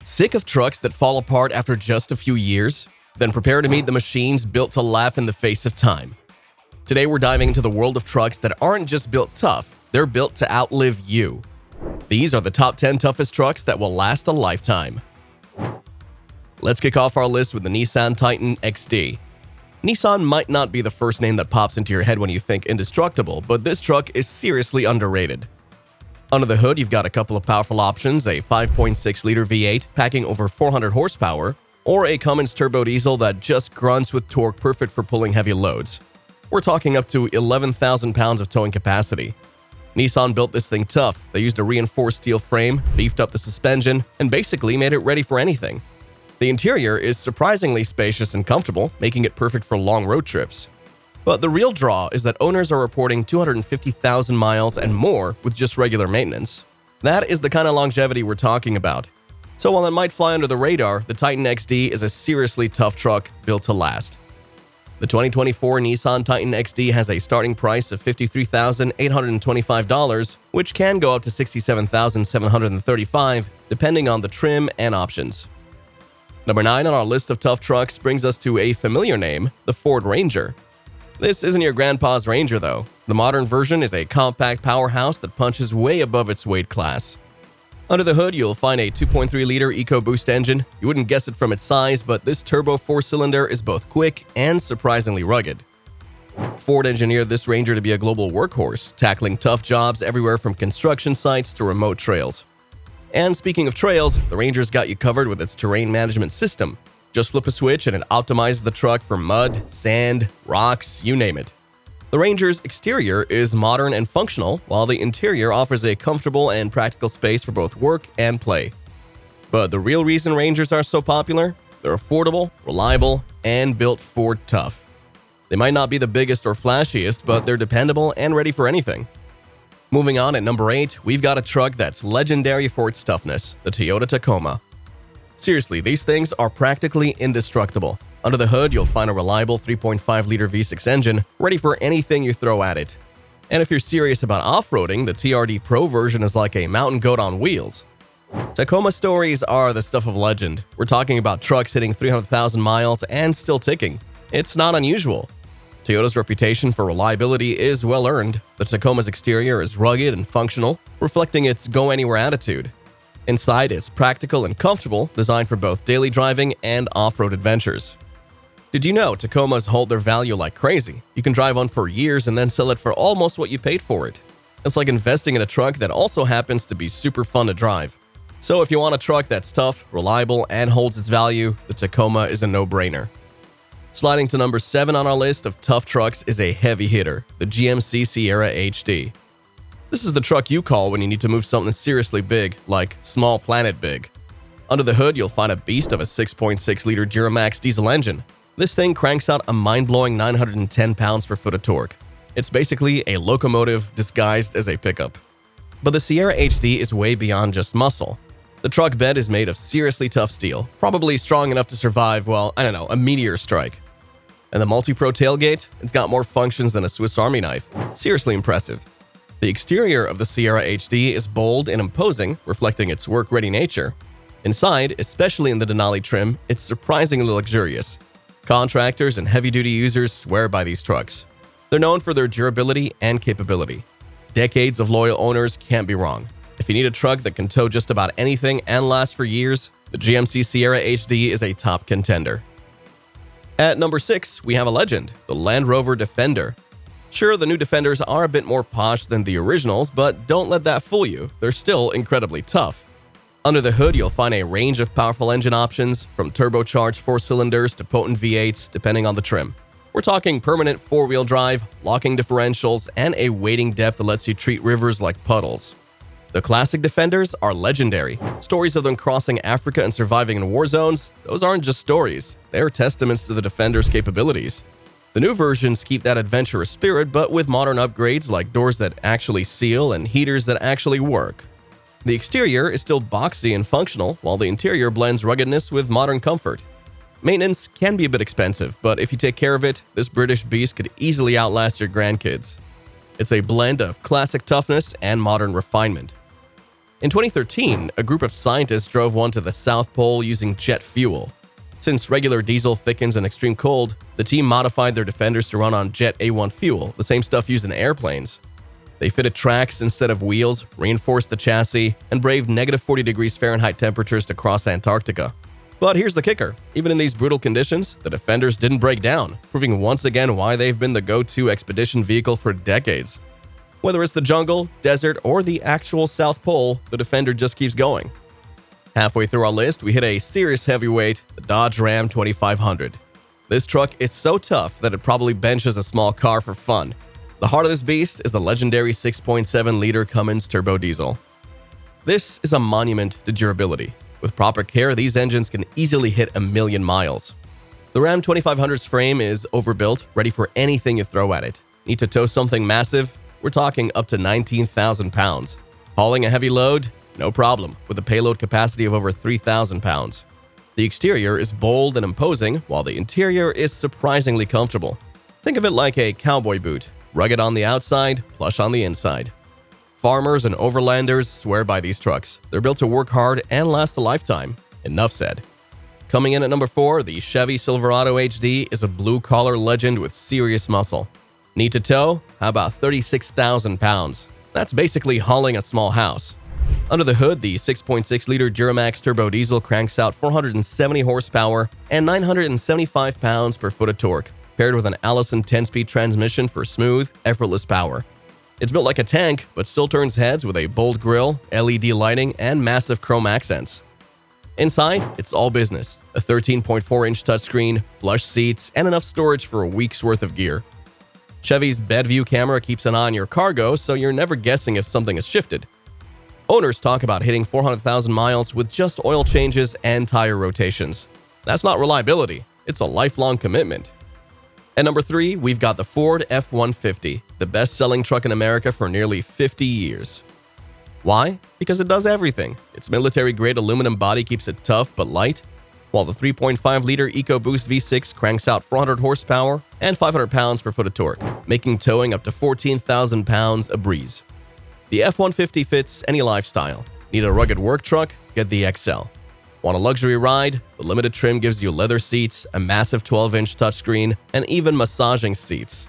Sick of trucks that fall apart after just a few years? Then prepare to meet the machines built to laugh in the face of time. Today we're diving into the world of trucks that aren't just built tough, they're built to outlive you. These are the top 10 toughest trucks that will last a lifetime. Let's kick off our list with the Nissan Titan XD. Nissan might not be the first name that pops into your head when you think indestructible, but this truck is seriously underrated. Under the hood, you've got a couple of powerful options, a 5.6-liter V8 packing over 400 horsepower, or a Cummins turbo diesel that just grunts with torque perfect for pulling heavy loads. We're talking up to 11,000 pounds of towing capacity. Nissan built this thing tough. They used a reinforced steel frame, beefed up the suspension, and basically made it ready for anything. The interior is surprisingly spacious and comfortable, making it perfect for long road trips. But the real draw is that owners are reporting 250,000 miles and more with just regular maintenance. That is the kind of longevity we're talking about. So while it might fly under the radar, the Titan XD is a seriously tough truck built to last. The 2024 Nissan Titan XD has a starting price of $53,825, which can go up to $67,735 depending on the trim and options. Number 9 on our list of tough trucks brings us to a familiar name, the Ford Ranger. This isn't your grandpa's Ranger, though. The modern version is a compact powerhouse that punches way above its weight class. Under the hood, you'll find a 2.3-liter EcoBoost engine. You wouldn't guess it from its size, but this turbo 4-cylinder is both quick and surprisingly rugged. Ford engineered this Ranger to be a global workhorse, tackling tough jobs everywhere from construction sites to remote trails. And speaking of trails, the Ranger's got you covered with its terrain management system. Just flip a switch and it optimizes the truck for mud, sand, rocks, you name it. The Ranger's exterior is modern and functional, while the interior offers a comfortable and practical space for both work and play. But the real reason Rangers are so popular? They're affordable, reliable, and built Ford tough. They might not be the biggest or flashiest, but they're dependable and ready for anything. Moving on at number 8, we've got a truck that's legendary for its toughness, the Toyota Tacoma. Seriously, these things are practically indestructible. Under the hood, you'll find a reliable 3.5-liter V6 engine ready for anything you throw at it. And if you're serious about off-roading, the TRD Pro version is like a mountain goat on wheels. Tacoma stories are the stuff of legend. We're talking about trucks hitting 300,000 miles and still ticking. It's not unusual. Toyota's reputation for reliability is well earned. The Tacoma's exterior is rugged and functional, reflecting its go-anywhere attitude. Inside is practical and comfortable, designed for both daily driving and off-road adventures. Did you know Tacomas hold their value like crazy? You can drive one for years and then sell it for almost what you paid for it. It's like investing in a truck that also happens to be super fun to drive. So if you want a truck that's tough, reliable, and holds its value, the Tacoma is a no-brainer. Sliding to number 7 on our list of tough trucks is a heavy hitter, the GMC Sierra HD. This is the truck you call when you need to move something seriously big, like small planet big. Under the hood, you'll find a beast of a 6.6-liter Duramax diesel engine. This thing cranks out a mind-blowing 910 pounds per foot of torque. It's basically a locomotive disguised as a pickup. But the Sierra HD is way beyond just muscle. The truck bed is made of seriously tough steel, probably strong enough to survive, well, a meteor strike. And the multi-pro tailgate? It's got more functions than a Swiss Army knife. Seriously impressive. The exterior of the Sierra HD is bold and imposing, reflecting its work-ready nature. Inside, especially in the Denali trim, it's surprisingly luxurious. Contractors and heavy-duty users swear by these trucks. They're known for their durability and capability. Decades of loyal owners can't be wrong. If you need a truck that can tow just about anything and last for years, the GMC Sierra HD is a top contender. At number 6, we have a legend, the Land Rover Defender. Sure, the new Defenders are a bit more posh than the originals, but don't let that fool you. They're still incredibly tough. Under the hood, you'll find a range of powerful engine options, from turbocharged 4-cylinders to potent V8s, depending on the trim. We're talking permanent 4-wheel drive, locking differentials, and a weighting depth that lets you treat rivers like puddles. The classic Defenders are legendary. Stories of them crossing Africa and surviving in war zones, those aren't just stories. They're testaments to the Defender's capabilities. The new versions keep that adventurous spirit, but with modern upgrades like doors that actually seal and heaters that actually work. The exterior is still boxy and functional, while the interior blends ruggedness with modern comfort. Maintenance can be a bit expensive, but if you take care of it, this British beast could easily outlast your grandkids. It's a blend of classic toughness and modern refinement. In 2013, a group of scientists drove one to the South Pole using jet fuel. Since regular diesel thickens in extreme cold, the team modified their Defenders to run on Jet A1 fuel, the same stuff used in airplanes. They fitted tracks instead of wheels, reinforced the chassis, and braved negative 40 degrees Fahrenheit temperatures to cross Antarctica. But here's the kicker. Even in these brutal conditions, the Defenders didn't break down, proving once again why they've been the go-to expedition vehicle for decades. Whether it's the jungle, desert, or the actual South Pole, the Defender just keeps going. Halfway through our list, we hit a serious heavyweight, the Dodge Ram 2500. This truck is so tough that it probably benches a small car for fun. The heart of this beast is the legendary 6.7-liter Cummins turbo diesel. This is a monument to durability. With proper care, these engines can easily hit 1,000,000 miles. The Ram 2500's frame is overbuilt, ready for anything you throw at it. Need to tow something massive? We're talking up to 19,000 pounds. Hauling a heavy load? No problem, with a payload capacity of over 3,000 pounds. The exterior is bold and imposing, while the interior is surprisingly comfortable. Think of it like a cowboy boot, rugged on the outside, plush on the inside. Farmers and overlanders swear by these trucks. They're built to work hard and last a lifetime. Enough said. Coming in at number 4, the Chevy Silverado HD is a blue-collar legend with serious muscle. Need to tow? How about 36,000 pounds? That's basically hauling a small house. Under the hood, the 6.6-liter Duramax turbo diesel cranks out 470 horsepower and 975 pounds-per-foot of torque, paired with an Allison 10-speed transmission for smooth, effortless power. It's built like a tank, but still turns heads with a bold grille, LED lighting, and massive chrome accents. Inside, it's all business. A 13.4-inch touchscreen, plush seats, and enough storage for a week's worth of gear. Chevy's bed view camera keeps an eye on your cargo, so you're never guessing if something has shifted. Owners talk about hitting 400,000 miles with just oil changes and tire rotations. That's not reliability, it's a lifelong commitment. At number 3, we've got the Ford F-150, the best-selling truck in America for nearly 50 years. Why? Because it does everything. Its military-grade aluminum body keeps it tough but light, while the 3.5-liter EcoBoost V6 cranks out 400 horsepower and 500 pounds-per-foot of torque, making towing up to 14,000 pounds a breeze. The F-150 fits any lifestyle. Need a rugged work truck? Get the XL. Want a luxury ride? The limited trim gives you leather seats, a massive 12-inch touchscreen, and even massaging seats.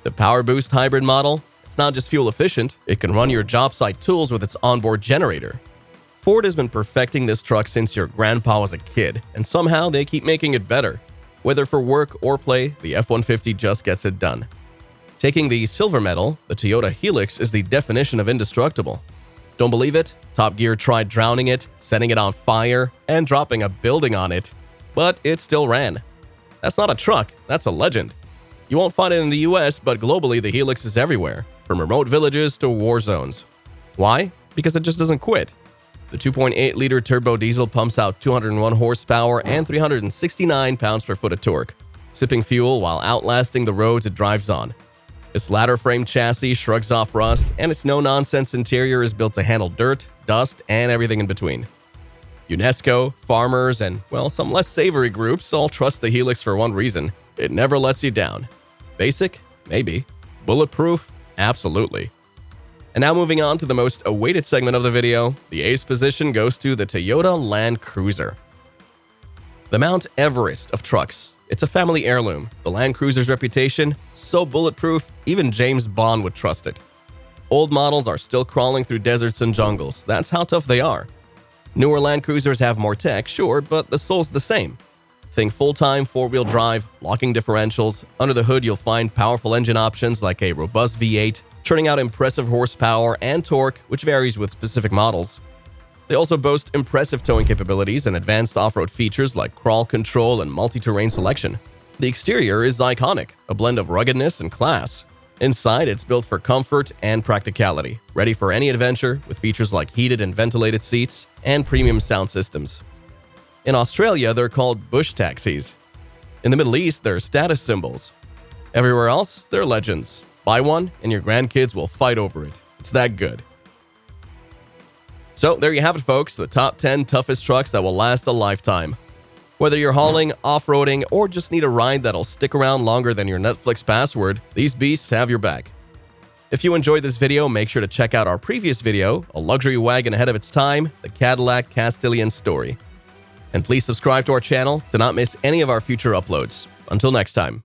The Power Boost hybrid model? It's not just fuel efficient, it can run your job site tools with its onboard generator. Ford has been perfecting this truck since your grandpa was a kid, and somehow they keep making it better. Whether for work or play, the F-150 just gets it done. Taking the silver medal, the Toyota Helix is the definition of indestructible. Don't believe it? Top Gear tried drowning it, setting it on fire, and dropping a building on it. But it still ran. That's not a truck, that's a legend. You won't find it in the US, but globally the Helix is everywhere, from remote villages to war zones. Why? Because it just doesn't quit. The 2.8-liter turbo diesel pumps out 201 horsepower and 369 pounds-per-foot of torque, sipping fuel while outlasting the roads it drives on. Its ladder frame chassis shrugs off rust, and its no-nonsense interior is built to handle dirt, dust, and everything in between. UNESCO, farmers, and, well, some less savory groups all trust the Helix for one reason: it never lets you down. Basic? Maybe. Bulletproof? Absolutely. And now moving on to the most awaited segment of the video, the ace position goes to the Toyota Land Cruiser. The Mount Everest of trucks. It's a family heirloom. The Land Cruiser's reputation, so bulletproof, even James Bond would trust it. Old models are still crawling through deserts and jungles. That's how tough they are. Newer Land Cruisers have more tech, sure, but the soul's the same. Think full-time four-wheel drive, locking differentials. Under the hood, you'll find powerful engine options like a robust V8, churning out impressive horsepower and torque, which varies with specific models. They also boast impressive towing capabilities and advanced off-road features like crawl control and multi-terrain selection. The exterior is iconic, a blend of ruggedness and class. Inside, it's built for comfort and practicality, ready for any adventure with features like heated and ventilated seats and premium sound systems. In Australia, they're called bush taxis. In the Middle East, they're status symbols. Everywhere else, they're legends. Buy one, and your grandkids will fight over it. It's that good. So there you have it, folks, the top 10 toughest trucks that will last a lifetime. Whether you're hauling, off-roading, or just need a ride that'll stick around longer than your Netflix password, these beasts have your back. If you enjoyed this video, make sure to check out our previous video, a luxury wagon ahead of its time, the Cadillac Castilian story. And please subscribe to our channel to not miss any of our future uploads. Until next time.